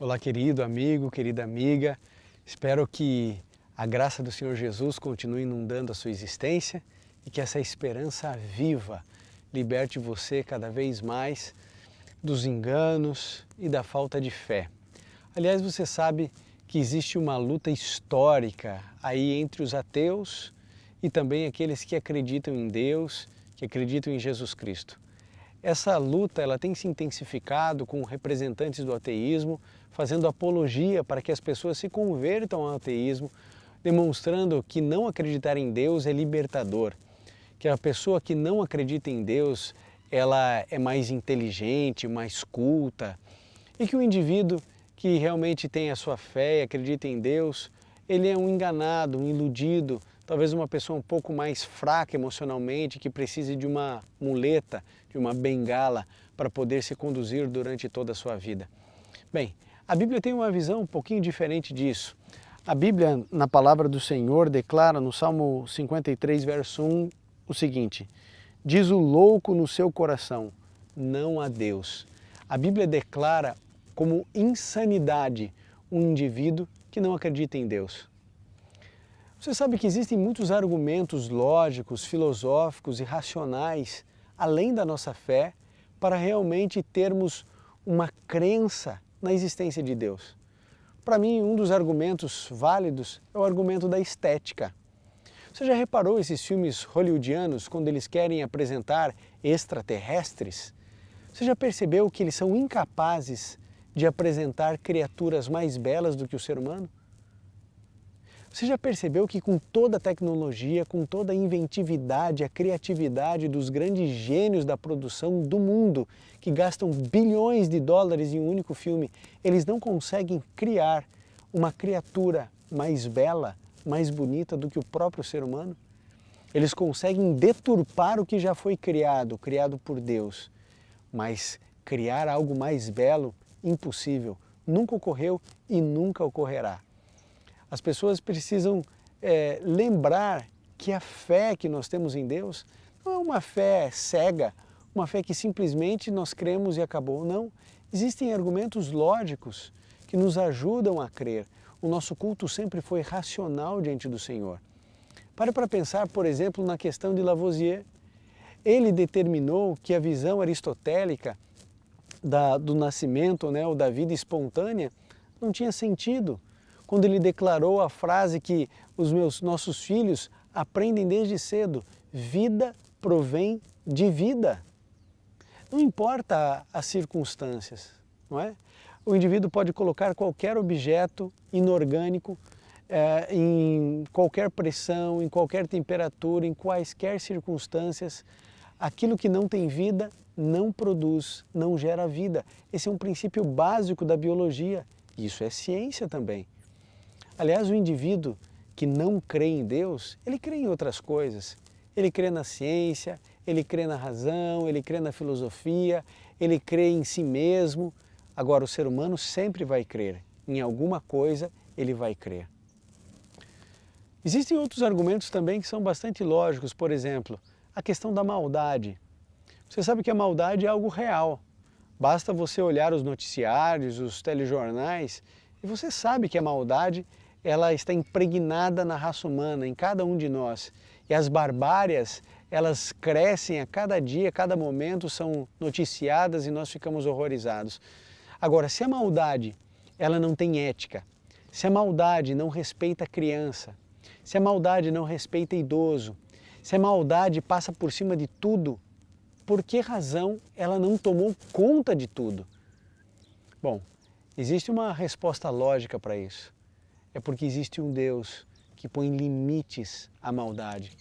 Olá, querido amigo, querida amiga. Espero que a graça do Senhor Jesus continue inundando a sua existência e que essa esperança viva liberte você cada vez mais dos enganos e da falta de fé. Aliás, você sabe que existe uma luta histórica aí entre os ateus e também aqueles que acreditam em Deus, que acreditam em Jesus Cristo. Essa luta ela tem se intensificado com representantes do ateísmo, fazendo apologia para que as pessoas se convertam ao ateísmo, demonstrando que não acreditar em Deus é libertador, que a pessoa que não acredita em Deus ela é mais inteligente, mais culta, e que o indivíduo que realmente tem a sua fé e acredita em Deus, ele é um enganado, um iludido, talvez uma pessoa um pouco mais fraca emocionalmente, que precise de uma muleta, de uma bengala para poder se conduzir durante toda a sua vida. Bem, a Bíblia tem uma visão um pouquinho diferente disso. A Bíblia, na palavra do Senhor, declara no Salmo 53, verso 1, o seguinte: diz o louco no seu coração, não há Deus. A Bíblia declara como insanidade um indivíduo que não acredita em Deus. Você sabe que existem muitos argumentos lógicos, filosóficos e racionais, além da nossa fé, para realmente termos uma crença na existência de Deus. Para mim, um dos argumentos válidos é o argumento da estética. Você já reparou esses filmes hollywoodianos quando eles querem apresentar extraterrestres? Você já percebeu que eles são incapazes de apresentar criaturas mais belas do que o ser humano? Você já percebeu que com toda a tecnologia, com toda a inventividade, a criatividade dos grandes gênios da produção do mundo, que gastam bilhões de dólares em um único filme, eles não conseguem criar uma criatura mais bela, mais bonita do que o próprio ser humano? Eles conseguem deturpar o que já foi criado por Deus, mas criar algo mais belo, impossível, nunca ocorreu e nunca ocorrerá. As pessoas precisam lembrar que a fé que nós temos em Deus não é uma fé cega, uma fé que simplesmente nós cremos e acabou. Não, existem argumentos lógicos que nos ajudam a crer. O nosso culto sempre foi racional diante do Senhor. Pare para pensar, por exemplo, na questão de Lavoisier. Ele determinou que a visão aristotélica do nascimento, ou da vida espontânea, não tinha sentido. Quando ele declarou a frase que nossos filhos aprendem desde cedo: vida provém de vida. Não importa as circunstâncias, não é? O indivíduo pode colocar qualquer objeto inorgânico em qualquer pressão, em qualquer temperatura, em quaisquer circunstâncias. Aquilo que não tem vida não produz, não gera vida. Esse é um princípio básico da biologia. Isso é ciência também. Aliás, o indivíduo que não crê em Deus, ele crê em outras coisas. Ele crê na ciência, ele crê na razão, ele crê na filosofia, ele crê em si mesmo. Agora, o ser humano sempre vai crer. Em alguma coisa, ele vai crer. Existem outros argumentos também que são bastante lógicos. Por exemplo, a questão da maldade. Você sabe que a maldade é algo real. Basta você olhar os noticiários, os telejornais, e você sabe que a maldade ela está impregnada na raça humana, em cada um de nós. E as barbárias, elas crescem a cada dia, a cada momento, são noticiadas e nós ficamos horrorizados. Agora, se a maldade ela não tem ética, se a maldade não respeita a criança, se a maldade não respeita idoso, se a maldade passa por cima de tudo, por que razão ela não tomou conta de tudo? Bom, existe uma resposta lógica para isso. É porque existe um Deus que põe limites à maldade.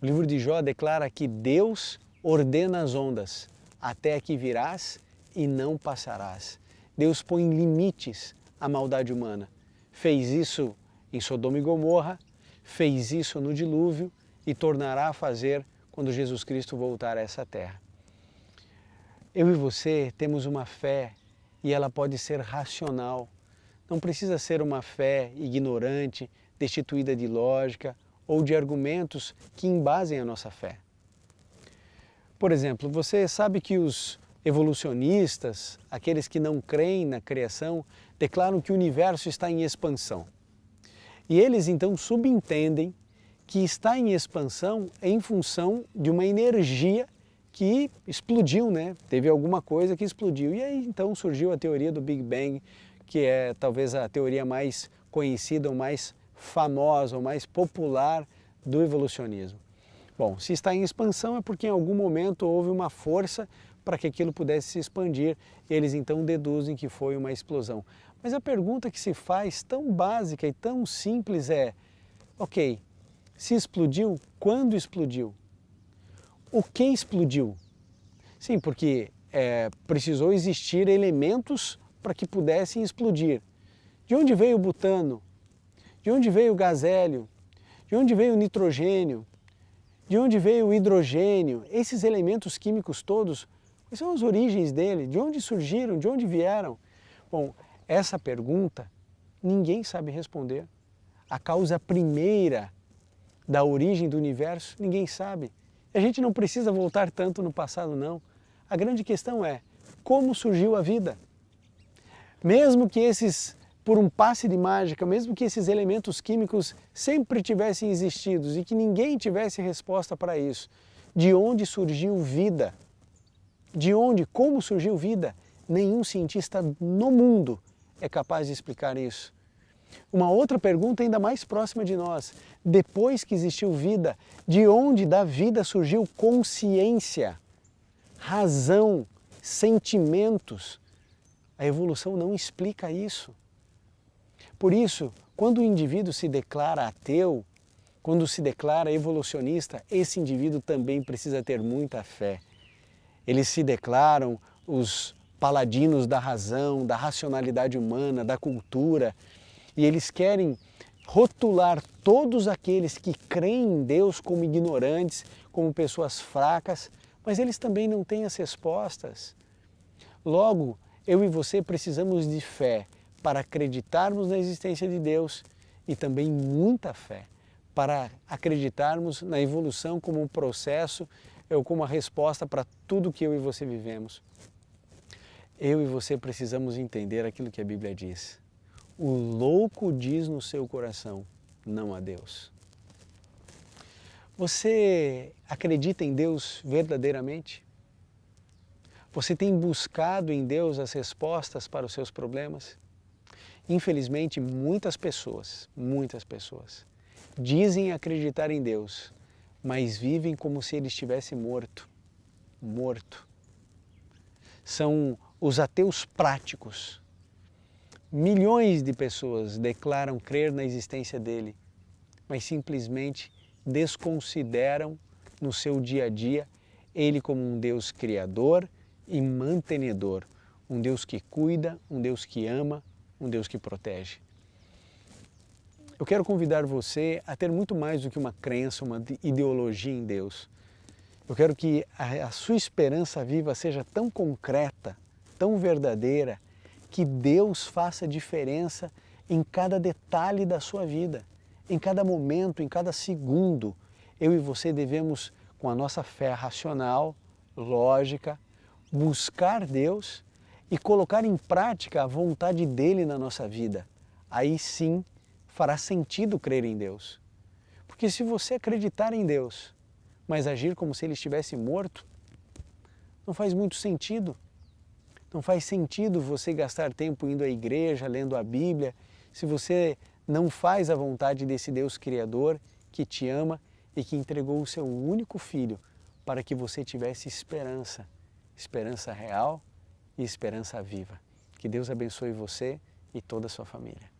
O livro de Jó declara que Deus ordena as ondas, até aqui virás e não passarás. Deus põe limites à maldade humana. Fez isso em Sodoma e Gomorra, fez isso no dilúvio e tornará a fazer quando Jesus Cristo voltar a essa terra. Eu e você temos uma fé e ela pode ser racional. Não precisa ser uma fé ignorante, destituída de lógica ou de argumentos que embasem a nossa fé. Por exemplo, você sabe que os evolucionistas, aqueles que não creem na criação, declaram que o universo está em expansão. E eles então subentendem que está em expansão em função de uma energia que explodiu, né? Teve alguma coisa que explodiu. E aí então surgiu a teoria do Big Bang, que é talvez a teoria mais conhecida, ou mais famosa, ou mais popular do evolucionismo. Bom, se está em expansão é porque em algum momento houve uma força para que aquilo pudesse se expandir. Eles então deduzem que foi uma explosão. Mas a pergunta que se faz, tão básica e tão simples, é: ok, se explodiu, quando explodiu? O que explodiu? Sim, porque precisou existir elementos para que pudessem explodir. De onde veio o butano? De onde veio o gás hélio? De onde veio o nitrogênio? De onde veio o hidrogênio? Esses elementos químicos todos, quais são as origens dele? De onde surgiram? De onde vieram? Bom, essa pergunta ninguém sabe responder. A causa primeira da origem do universo, ninguém sabe. A gente não precisa voltar tanto no passado, não. A grande questão é: como surgiu a vida? Mesmo que por um passe de mágica, mesmo que esses elementos químicos sempre tivessem existido e que ninguém tivesse resposta para isso, de onde surgiu vida? De onde, como surgiu vida? Nenhum cientista no mundo é capaz de explicar isso. Uma outra pergunta ainda mais próxima de nós: depois que existiu vida, de onde da vida surgiu consciência, razão, sentimentos? A evolução não explica isso. Por isso, quando o indivíduo se declara ateu, quando se declara evolucionista, esse indivíduo também precisa ter muita fé. Eles se declaram os paladinos da razão, da racionalidade humana, da cultura, e eles querem rotular todos aqueles que creem em Deus como ignorantes, como pessoas fracas, mas eles também não têm as respostas. Logo, eu e você precisamos de fé para acreditarmos na existência de Deus e também muita fé para acreditarmos na evolução como um processo ou como uma resposta para tudo que eu e você vivemos. Eu e você precisamos entender aquilo que a Bíblia diz. O louco diz no seu coração: não há Deus. Você acredita em Deus verdadeiramente? Você tem buscado em Deus as respostas para os seus problemas? Infelizmente, muitas pessoas dizem acreditar em Deus, mas vivem como se ele estivesse morto. São os ateus práticos. Milhões de pessoas declaram crer na existência dele, mas simplesmente desconsideram no seu dia a dia ele como um Deus criador e mantenedor, um Deus que cuida, um Deus que ama, um Deus que protege. Eu quero convidar você a ter muito mais do que uma crença, uma ideologia em Deus. Eu quero que a sua esperança viva seja tão concreta, tão verdadeira, que Deus faça diferença em cada detalhe da sua vida, em cada momento, em cada segundo. Eu e você devemos, com a nossa fé racional, lógica, buscar Deus e colocar em prática a vontade dele na nossa vida. Aí sim fará sentido crer em Deus. Porque se você acreditar em Deus, mas agir como se ele estivesse morto, não faz muito sentido. Não faz sentido você gastar tempo indo à igreja, lendo a Bíblia, se você não faz a vontade desse Deus Criador que te ama e que entregou o seu único Filho para que você tivesse esperança, esperança real e esperança viva. Que Deus abençoe você e toda a sua família.